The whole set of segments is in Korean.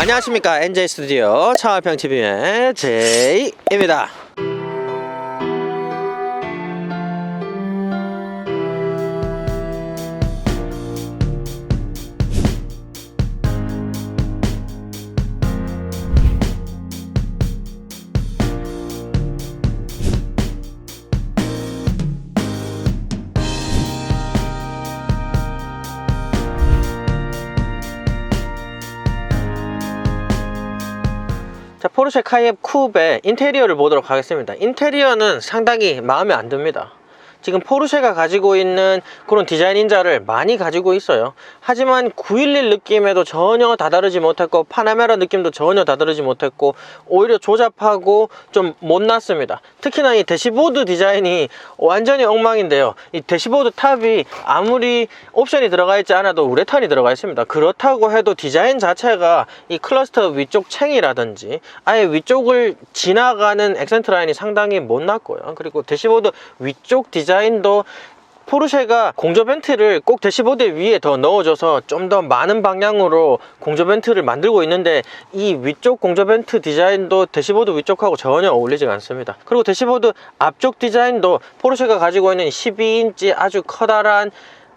안녕하십니까, NJ 스튜디오 차화평 TV의 제이입니다. 자, 포르쉐 카이엔 쿱의 인테리어를 보도록 하겠습니다. 인테리어는 상당히 마음에 안 듭니다. 지금 포르쉐가 가지고 있는 그런 디자인 인자를 많이 가지고 있어요. 하지만 911 느낌에도 전혀 다다르지 못했고, 파나메라 느낌도 전혀 다다르지 못했고, 오히려 조잡하고 좀 못났습니다. 특히나 이 대시보드 디자인이 완전히 엉망인데요. 이 대시보드 탑이 아무리 옵션이 들어가 있지 않아도 우레탄이 들어가 있습니다. 그렇다고 해도 디자인 자체가 이 클러스터 위쪽 챙이라든지 아예 위쪽을 지나가는 액센트 라인이 상당히 못났고요. 그리고 대시보드 위쪽 디자인도 포르쉐가 공조 벤트를 꼭 대시보드 위에 더 넣어줘서 좀 더 많은 방향으로 공조 벤트를 만들고 있는데, 이 위쪽 공조 벤트 디자인도 대시보드 위쪽하고 전혀 어울리지 않습니다. 그리고 대시보드 앞쪽 디자인도 포르쉐가 가지고 있는 12인치 아주 커다란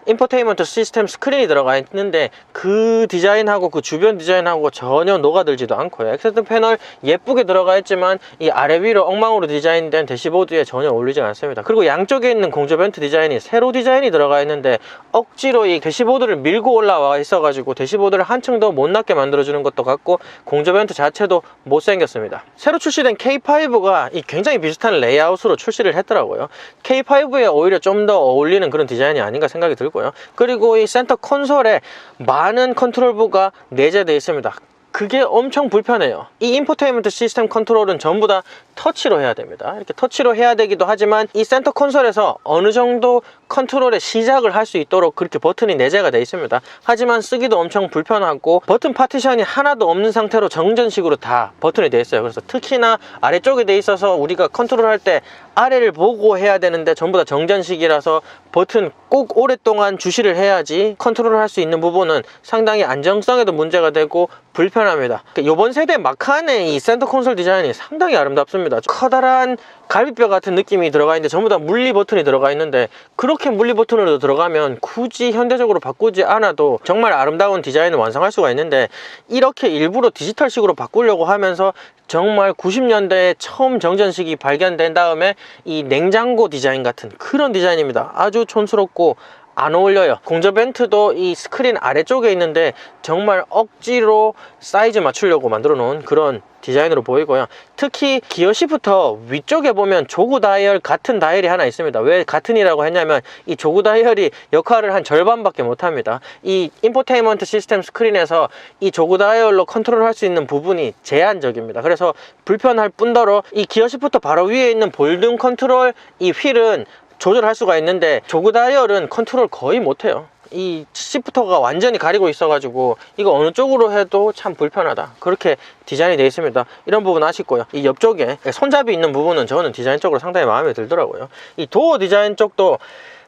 인포테인먼트 시스템 스크린이 들어가 있는데, 그 디자인하고 그 주변 디자인하고 전혀 녹아들지도 않고요. 액센트 패널 예쁘게 들어가 있지만 이 아래 위로 엉망으로 디자인된 대시보드에 전혀 어울리지 않습니다. 그리고 양쪽에 있는 공조 벤트 디자인이 세로 디자인이 들어가 있는데, 억지로 이 대시보드를 밀고 올라와 있어 가지고 대시보드를 한층 더 못났게 만들어주는 것도 같고, 공조 벤트 자체도 못생겼습니다. 새로 출시된 K5가 이 굉장히 비슷한 레이아웃으로 출시를 했더라고요. K5에 오히려 좀 더 어울리는 그런 디자인이 아닌가 생각이 들고, 그리고 이 센터 콘솔에 많은 컨트롤부가 내재되어 있습니다. 그게 엄청 불편해요. 이 인포테인먼트 시스템 컨트롤은 전부 다 터치로 해야 됩니다. 이렇게 터치로 해야 되기도 하지만, 이 센터 콘솔에서 어느 정도 컨트롤의 시작을 할 수 있도록 그렇게 버튼이 내재가 되어 있습니다. 하지만 쓰기도 엄청 불편하고, 버튼 파티션이 하나도 없는 상태로 정전식으로 다 버튼이 되어 있어요. 그래서 특히나 아래쪽에 되어 있어서 우리가 컨트롤할 때 아래를 보고 해야 되는데 전부 다 정전식이라서 버튼 꼭 오랫동안 주시를 해야지 컨트롤을 할 수 있는 부분은 상당히 안정성에도 문제가 되고 불편합니다. 이번 세대 마칸의 이 센터 콘솔 디자인이 상당히 아름답습니다. 커다란 갈비뼈 같은 느낌이 들어가 있는데 전부 다 물리 버튼이 들어가 있는데, 그렇게 물리 버튼으로 들어가면 굳이 현대적으로 바꾸지 않아도 정말 아름다운 디자인을 완성할 수가 있는데, 이렇게 일부러 디지털식으로 바꾸려고 하면서 정말 90년대에 처음 정전식이 발견된 다음에 이 냉장고 디자인 같은 그런 디자인입니다. 아주 촌스럽고 안 어울려요. 공조 벤트도 이 스크린 아래쪽에 있는데 정말 억지로 사이즈 맞추려고 만들어 놓은 그런 디자인으로 보이고요. 특히 기어 시프터 위쪽에 보면 조구 다이얼 같은 다이얼이 하나 있습니다. 왜 같은이라고 했냐면, 이 조구 다이얼이 역할을 한 절반밖에 못합니다. 이 인포테인먼트 시스템 스크린에서 이 조구 다이얼로 컨트롤할 수 있는 부분이 제한적입니다. 그래서 불편할 뿐더러 이 기어 시프터 바로 위에 있는 볼륨 컨트롤 이 휠은 조절할 수가 있는데, 조구 다이얼은 컨트롤 거의 못해요. 이 시프터가 완전히 가리고 있어 가지고 이거 어느 쪽으로 해도 참 불편하다, 그렇게 디자인이 되어 있습니다. 이런 부분 아쉽고요. 이 옆쪽에 손잡이 있는 부분은 저는 디자인적으로 상당히 마음에 들더라고요. 이 도어 디자인 쪽도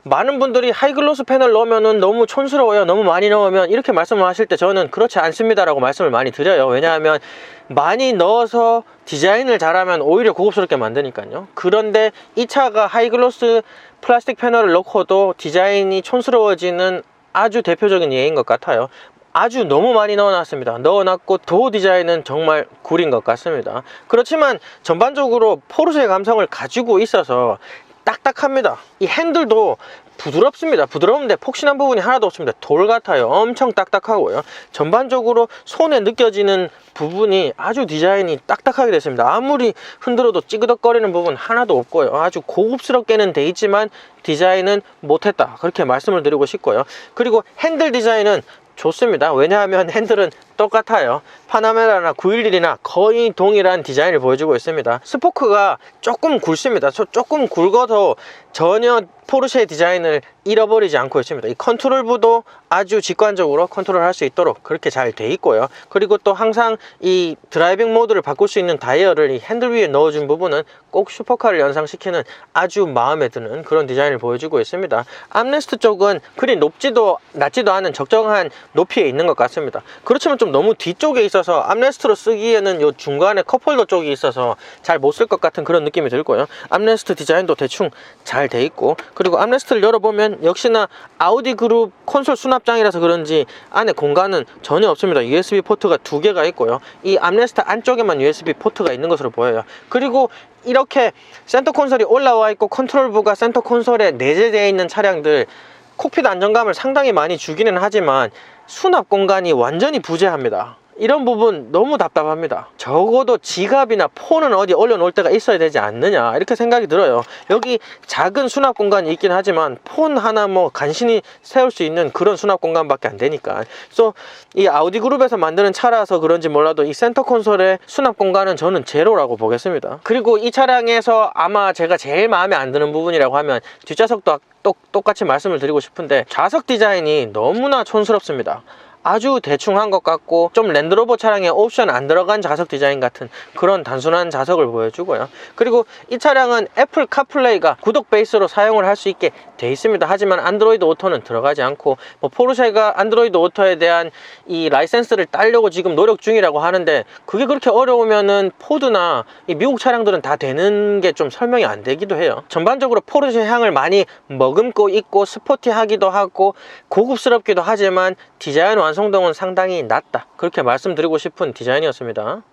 많은 분들이 하이글로스 패널 넣으면 너무 촌스러워요, 너무 많이 넣으면, 이렇게 말씀을 하실 때 저는 그렇지 않습니다 라고 말씀을 많이 드려요. 왜냐하면 많이 넣어서 디자인을 잘하면 오히려 고급스럽게 만드니까요. 그런데 이 차가 하이글로스 플라스틱 패널을 넣고도 디자인이 촌스러워지는 아주 대표적인 예인 것 같아요. 아주 너무 많이 넣어놨습니다. 넣어놨고 도어 디자인은 정말 구린 것 같습니다. 그렇지만 전반적으로 포르쉐의 감성을 가지고 있어서 딱딱합니다. 이 핸들도 부드럽습니다. 부드러운데 폭신한 부분이 하나도 없습니다. 돌 같아요. 엄청 딱딱하고요. 전반적으로 손에 느껴지는 부분이 아주 디자인이 딱딱하게 됐습니다. 아무리 흔들어도 찌그덕거리는 부분 하나도 없고요. 아주 고급스럽게는 돼 있지만 디자인은 못했다, 그렇게 말씀을 드리고 싶고요. 그리고 핸들 디자인은 좋습니다. 왜냐하면 핸들은 똑같아요. 파나메라나 911이나 거의 동일한 디자인을 보여주고 있습니다. 스포크가 조금 굵습니다. 조금 굵어도 전혀 포르쉐의 디자인을 잃어버리지 않고 있습니다. 이 컨트롤부도 아주 직관적으로 컨트롤할 수 있도록 그렇게 잘 돼 있고요. 그리고 또 항상 이 드라이빙 모드를 바꿀 수 있는 다이얼을 이 핸들 위에 넣어준 부분은 꼭 슈퍼카를 연상시키는 아주 마음에 드는 그런 디자인을 보여주고 있습니다. 암레스트 쪽은 그리 높지도 낮지도 않은 적정한 높이에 있는 것 같습니다. 그렇지만 좀 좀 너무 뒤쪽에 있어서 암레스트로 쓰기에는 요 중간에 컵홀더 쪽이 있어서 잘 못 쓸 것 같은 그런 느낌이 들고요. 암레스트 디자인도 대충 잘 돼 있고, 그리고 암레스트를 열어보면 역시나 아우디 그룹 콘솔 수납장이라서 그런지 안에 공간은 전혀 없습니다. USB 포트가 2개가 있고요. 이 암레스트 안쪽에만 USB 포트가 있는 것으로 보여요. 그리고 이렇게 센터 콘솔이 올라와 있고 컨트롤부가 센터 콘솔에 내재되어 있는 차량들, 콕핏 안정감을 상당히 많이 주기는 하지만 수납 공간이 완전히 부재합니다. 이런 부분 너무 답답합니다. 적어도 지갑이나 폰은 어디 올려놓을 데가 있어야 되지 않느냐, 이렇게 생각이 들어요. 여기 작은 수납 공간이 있긴 하지만 폰 하나 뭐 간신히 세울 수 있는 그런 수납 공간밖에 안 되니까. 그래서 이 아우디 그룹에서 만드는 차라서 그런지 몰라도 이 센터 콘솔의 수납 공간은 저는 제로라고 보겠습니다. 그리고 이 차량에서 아마 제가 제일 마음에 안 드는 부분이라고 하면 뒷좌석도 똑같이 말씀을 드리고 싶은데, 좌석 디자인이 너무나 촌스럽습니다. 아주 대충 한 것 같고 좀 랜드로버 차량에 옵션 안 들어간 좌석 디자인 같은 그런 단순한 좌석을 보여주고요. 그리고 이 차량은 애플 카플레이가 구독 베이스로 사용을 할 수 있게 돼 있습니다. 하지만 안드로이드 오토는 들어가지 않고, 뭐 포르쉐가 안드로이드 오토에 대한 이 라이센스를 따려고 지금 노력 중이라고 하는데, 그게 그렇게 어려우면은 포드나 이 미국 차량들은 다 되는 게 좀 설명이 안 되기도 해요. 전반적으로 포르쉐 향을 많이 머금고 있고 스포티하기도 하고 고급스럽기도 하지만 디자인 완성도는 상당히 낮다, 그렇게 말씀드리고 싶은 디자인이었습니다.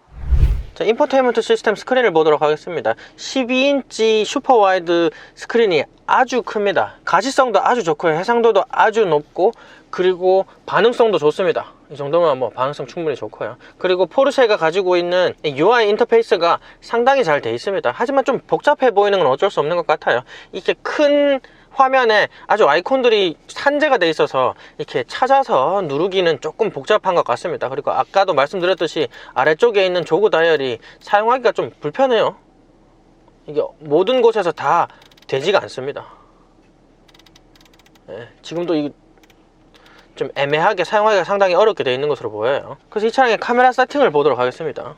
자, 인포테인먼트 시스템 스크린을 보도록 하겠습니다. 12인치 슈퍼 와이드 스크린이 아주 큽니다. 가시성도 아주 좋고요, 해상도도 아주 높고, 그리고 반응성도 좋습니다. 이 정도면 뭐 반응성 충분히 좋고요. 그리고 포르쉐가 가지고 있는 UI 인터페이스가 상당히 잘 돼 있습니다. 하지만 좀 복잡해 보이는 건 어쩔 수 없는 것 같아요. 이렇게 큰 화면에 아주 아이콘들이 산재가 돼 있어서 이렇게 찾아서 누르기는 조금 복잡한 것 같습니다. 그리고 아까도 말씀드렸듯이 아래쪽에 있는 조그 다이얼이 사용하기가 좀 불편해요. 이게 모든 곳에서 다 되지가 않습니다. 네, 지금도 좀 애매하게 사용하기가 상당히 어렵게 되어 있는 것으로 보여요. 그래서 이 차량의 카메라 세팅을 보도록 하겠습니다.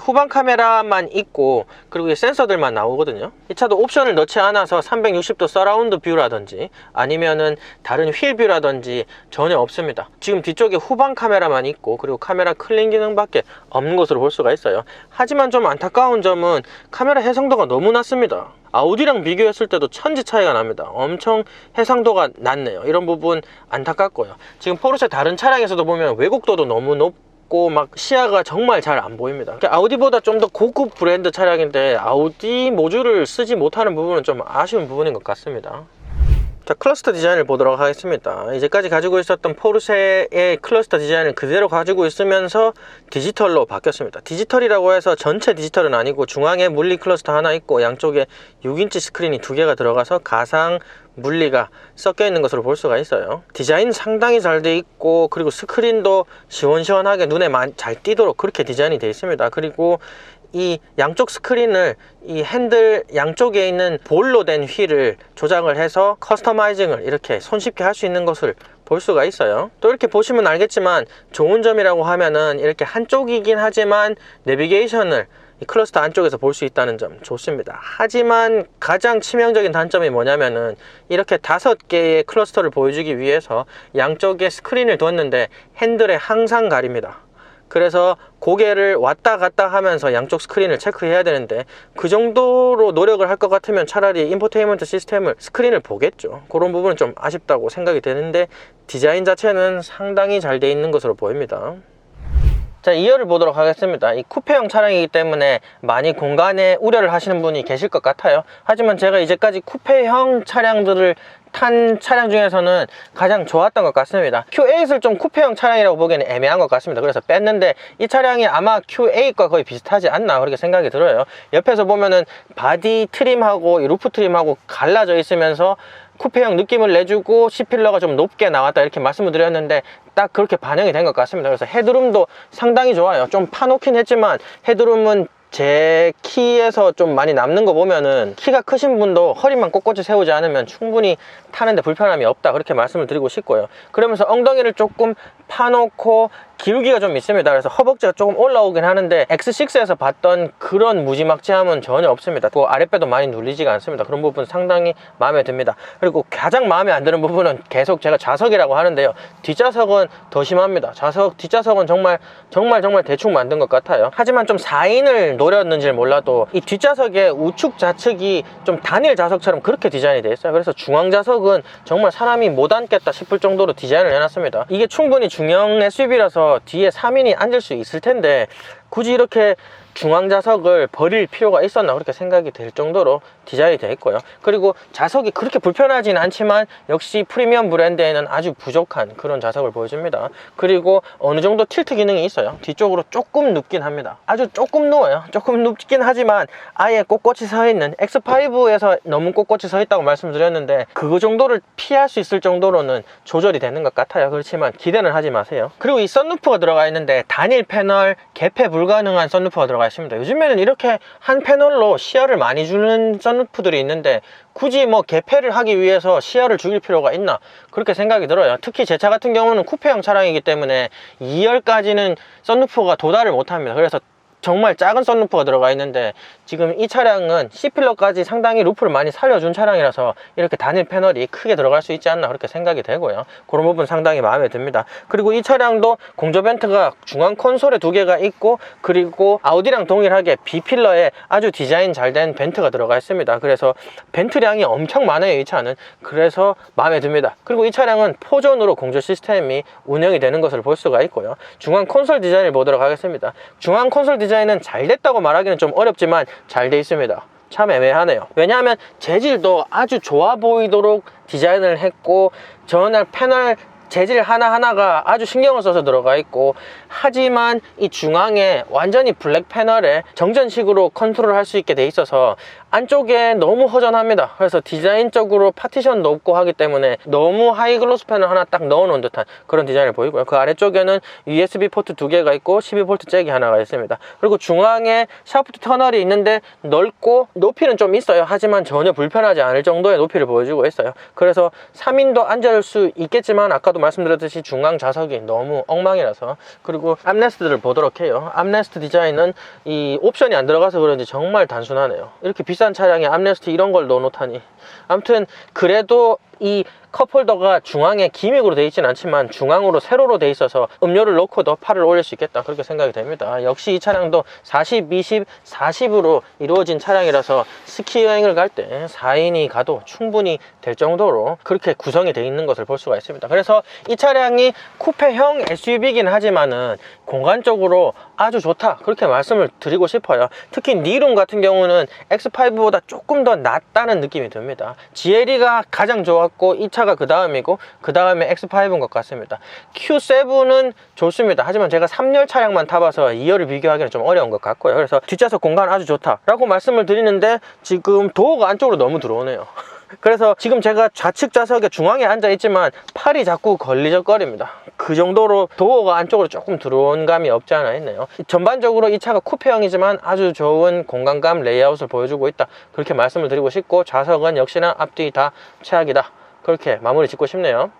후방 카메라만 있고, 그리고 이 센서들만 나오거든요. 이 차도 옵션을 넣지 않아서 360도 서라운드 뷰라든지 아니면은 다른 휠 뷰라든지 전혀 없습니다. 지금 뒤쪽에 후방 카메라만 있고, 그리고 카메라 클린 기능밖에 없는 것으로 볼 수가 있어요. 하지만 좀 안타까운 점은 카메라 해상도가 너무 낮습니다. 아우디랑 비교했을 때도 천지 차이가 납니다. 엄청 해상도가 낮네요. 이런 부분 안타깝고요. 지금 포르쉐 다른 차량에서도 보면 왜곡도도 너무 높고 막 시야가 정말 잘 안 보입니다. 아우디보다 좀 더 고급 브랜드 차량인데 아우디 모듈을 쓰지 못하는 부분은 좀 아쉬운 부분인 것 같습니다. 자, 클러스터 디자인을 보도록 하겠습니다. 이제까지 가지고 있었던 포르쉐의 클러스터 디자인을 그대로 가지고 있으면서 디지털로 바뀌었습니다. 디지털이라고 해서 전체 디지털은 아니고 중앙에 물리 클러스터 하나 있고 양쪽에 6인치 스크린이 2개가 들어가서 가상 물리가 섞여 있는 것으로 볼 수가 있어요. 디자인 상당히 잘 돼 있고, 그리고 스크린도 시원시원하게 눈에 잘 띄도록 그렇게 디자인이 되어 있습니다. 그리고 이 양쪽 스크린을 이 핸들 양쪽에 있는 볼로 된 휠을 조작을 해서 커스터마이징을 이렇게 손쉽게 할 수 있는 것을 볼 수가 있어요. 또 이렇게 보시면 알겠지만 좋은 점이라고 하면은 이렇게 한쪽이긴 하지만 내비게이션을 이 클러스터 안쪽에서 볼 수 있다는 점 좋습니다. 하지만 가장 치명적인 단점이 뭐냐면은 이렇게 5개의 클러스터를 보여주기 위해서 양쪽에 스크린을 뒀는데 핸들에 항상 가립니다. 그래서 고개를 왔다 갔다 하면서 양쪽 스크린을 체크해야 되는데, 그 정도로 노력을 할 것 같으면 차라리 인포테인먼트 시스템을 스크린을 보겠죠. 그런 부분은 좀 아쉽다고 생각이 되는데, 디자인 자체는 상당히 잘 돼 있는 것으로 보입니다. 자, 2열을 보도록 하겠습니다. 이 쿠페형 차량이기 때문에 많이 공간에 우려를 하시는 분이 계실 것 같아요. 하지만 제가 이제까지 쿠페형 차량들을 탄 차량 중에서는 가장 좋았던 것 같습니다. Q8을 좀 쿠페형 차량이라고 보기에는 애매한 것 같습니다. 그래서 뺐는데 이 차량이 아마 Q8과 거의 비슷하지 않나 그렇게 생각이 들어요. 옆에서 보면은 바디 트림하고 이 루프 트림하고 갈라져 있으면서 쿠페형 느낌을 내주고 C필러가 좀 높게 나왔다 이렇게 말씀을 드렸는데 딱 그렇게 반영이 된 것 같습니다. 그래서 헤드룸도 상당히 좋아요. 좀 파놓긴 했지만 헤드룸은 제 키에서 좀 많이 남는 거 보면은 키가 크신 분도 허리만 꼿꼿이 세우지 않으면 충분히 타는데 불편함이 없다 그렇게 말씀을 드리고 싶고요. 그러면서 엉덩이를 조금 파놓고 기울기가 좀 있습니다. 그래서 허벅지가 조금 올라오긴 하는데 X6에서 봤던 그런 무지막지함은 전혀 없습니다. 그 아랫배도 많이 눌리지가 않습니다. 그런 부분 상당히 마음에 듭니다. 그리고 가장 마음에 안 드는 부분은 계속 제가 좌석이라고 하는데요, 뒷좌석은 더 심합니다. 뒷좌석은 정말 대충 만든 것 같아요. 하지만 좀 4인을 노렸는지 몰라도 이 뒷좌석의 우측 좌측이 좀 단일 좌석처럼 그렇게 디자인이 되어 있어요. 그래서 중앙 좌석은 정말 사람이 못 앉겠다 싶을 정도로 디자인을 해놨습니다. 이게 충분히 중형 SUV라서 뒤에 3인이 앉을 수 있을 텐데 굳이 이렇게 중앙 좌석을 버릴 필요가 있었나 그렇게 생각이 될 정도로 디자인이 되어 있고요. 그리고 좌석이 그렇게 불편하진 않지만 역시 프리미엄 브랜드에는 아주 부족한 그런 좌석을 보여줍니다. 그리고 어느 정도 틸트 기능이 있어요. 뒤쪽으로 조금 눕긴 합니다. 아주 조금 누워요. 조금 눕긴 하지만 아예 꼿꼿이 서 있는, X5에서 너무 꼿꼿이 서 있다고 말씀드렸는데 그거 정도를 피할 수 있을 정도로는 조절이 되는 것 같아요. 그렇지만 기대는 하지 마세요. 그리고 이 썬루프가 들어가 있는데 단일 패널 개폐 불가능한 썬루프가 들어가 있습니다. 요즘에는 이렇게 한 패널로 시야를 많이 주는 썬루프들이 있는데 굳이 뭐 개폐를 하기 위해서 시야를 죽일 필요가 있나 그렇게 생각이 들어요. 특히 제 차 같은 경우는 쿠페형 차량이기 때문에 2열까지는 썬루프가 도달을 못합니다. 그래서 정말 작은 썬루프가 들어가 있는데 지금 이 차량은 C필러까지 상당히 루프를 많이 살려준 차량이라서 이렇게 단일 패널이 크게 들어갈 수 있지 않나 그렇게 생각이 되고요. 그런 부분 상당히 마음에 듭니다. 그리고 이 차량도 공조 벤트가 중앙 콘솔에 2개가 있고 그리고 아우디랑 동일하게 B필러에 아주 디자인 잘 된 벤트가 들어가 있습니다. 그래서 벤트량이 엄청 많아요, 이 차는. 그래서 마음에 듭니다. 그리고 이 차량은 포존으로 공조 시스템이 운영이 되는 것을 볼 수가 있고요. 중앙 콘솔 디자인을 보도록 하겠습니다. 중앙 콘솔 디자인은 잘 됐다고 말하기는 좀 어렵지만 잘 돼 있습니다. 참 애매하네요. 왜냐하면 재질도 아주 좋아 보이도록 디자인을 했고 전날 패널 재질 하나하나가 아주 신경을 써서 들어가 있고, 하지만 이 중앙에 완전히 블랙 패널에 정전식으로 컨트롤 할 수 있게 돼 있어서 안쪽에 너무 허전합니다. 그래서 디자인적으로 파티션도 없고 하기 때문에 너무 하이글로스 패널 하나 딱 넣어 놓은 듯한 그런 디자인을 보이고요. 그 아래쪽에는 USB 포트 2개가 있고 12V 잭이 하나가 있습니다. 그리고 중앙에 샤프트 터널이 있는데 넓고 높이는 좀 있어요. 하지만 전혀 불편하지 않을 정도의 높이를 보여주고 있어요. 그래서 3인도 앉을 수 있겠지만 아까도 말씀드렸듯이 중앙 좌석이 너무 엉망이라서. 그리고 암레스트를 보도록 해요. 암레스트 디자인은 이 옵션이 안 들어가서 그런지 정말 단순하네요. 이렇게 비싼 차량에 암레스트 이런 걸 넣어 놓다니. 아무튼 그래도 이 컵홀더가 중앙에 기믹으로 되어 있진 않지만 중앙으로 세로로 되어 있어서 음료를 넣고도 팔을 올릴 수 있겠다 그렇게 생각이 됩니다. 역시 이 차량도 40, 20, 40으로 이루어진 차량이라서 스키 여행을 갈 때 4인이 가도 충분히 될 정도로 그렇게 구성이 되어 있는 것을 볼 수가 있습니다. 그래서 이 차량이 쿠페형 SUV이긴 하지만은 공간적으로 아주 좋다 그렇게 말씀을 드리고 싶어요. 특히 니룸 같은 경우는 X5보다 조금 더 낫다는 느낌이 듭니다. GLE가 가장 좋았고 이 차가 그 다음이고 그 다음에 X5인 것 같습니다. Q7은 좋습니다. 하지만 제가 3열 차량만 타봐서 2열을 비교하기는 좀 어려운 것 같고요. 그래서 뒷좌석 공간 아주 좋다 라고 말씀을 드리는데 지금 도어가 안쪽으로 너무 들어오네요. 그래서 지금 제가 좌측 좌석에 중앙에 앉아 있지만 팔이 자꾸 걸리적거립니다. 그 정도로 도어가 안쪽으로 조금 들어온 감이 없지 않아 있네요. 전반적으로 이 차가 쿠페형이지만 아주 좋은 공간감 레이아웃을 보여주고 있다 그렇게 말씀을 드리고 싶고, 좌석은 역시나 앞뒤 다 최악이다 그렇게 마무리 짓고 싶네요.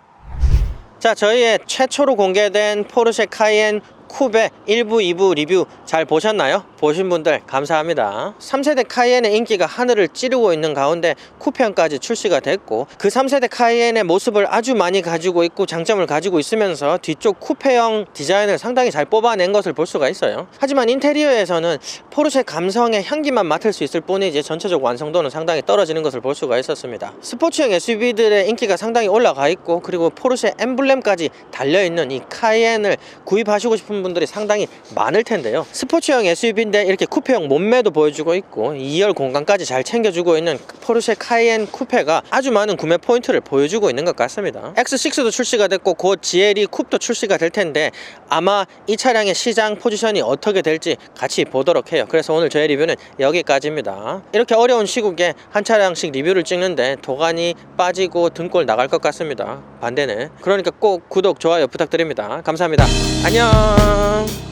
자, 저희의 최초로 공개된 포르쉐 카이엔 쿱의 1부, 2부 리뷰 잘 보셨나요? 보신 분들 감사합니다. 3세대 카이엔의 인기가 하늘을 찌르고 있는 가운데 쿠페형까지 출시가 됐고, 그 3세대 카이엔의 모습을 아주 많이 가지고 있고 장점을 가지고 있으면서 뒤쪽 쿠페형 디자인을 상당히 잘 뽑아낸 것을 볼 수가 있어요. 하지만 인테리어에서는 포르쉐 감성의 향기만 맡을 수 있을 뿐이지 전체적 완성도는 상당히 떨어지는 것을 볼 수가 있었습니다. 스포츠형 SUV들의 인기가 상당히 올라가 있고, 그리고 포르쉐 엠블렘까지 달려있는 이 카이엔을 구입하시고 싶은 분들이 상당히 많을 텐데요. 스포츠형 SUV인데 이렇게 쿠페형 몸매도 보여주고 있고 2열 공간까지 잘 챙겨주고 있는 포르쉐 카이엔 쿠페가 아주 많은 구매 포인트를 보여주고 있는 것 같습니다. X6도 출시가 됐고 곧 GLE 쿱도 출시가 될 텐데 아마 이 차량의 시장 포지션이 어떻게 될지 같이 보도록 해요. 그래서 오늘 저의 리뷰는 여기까지입니다. 이렇게 어려운 시국에 한 차량씩 리뷰를 찍는데 도가니 빠지고 등골 나갈 것 같습니다. 반대네. 그러니까 꼭 구독, 좋아요 부탁드립니다. 감사합니다. 안녕.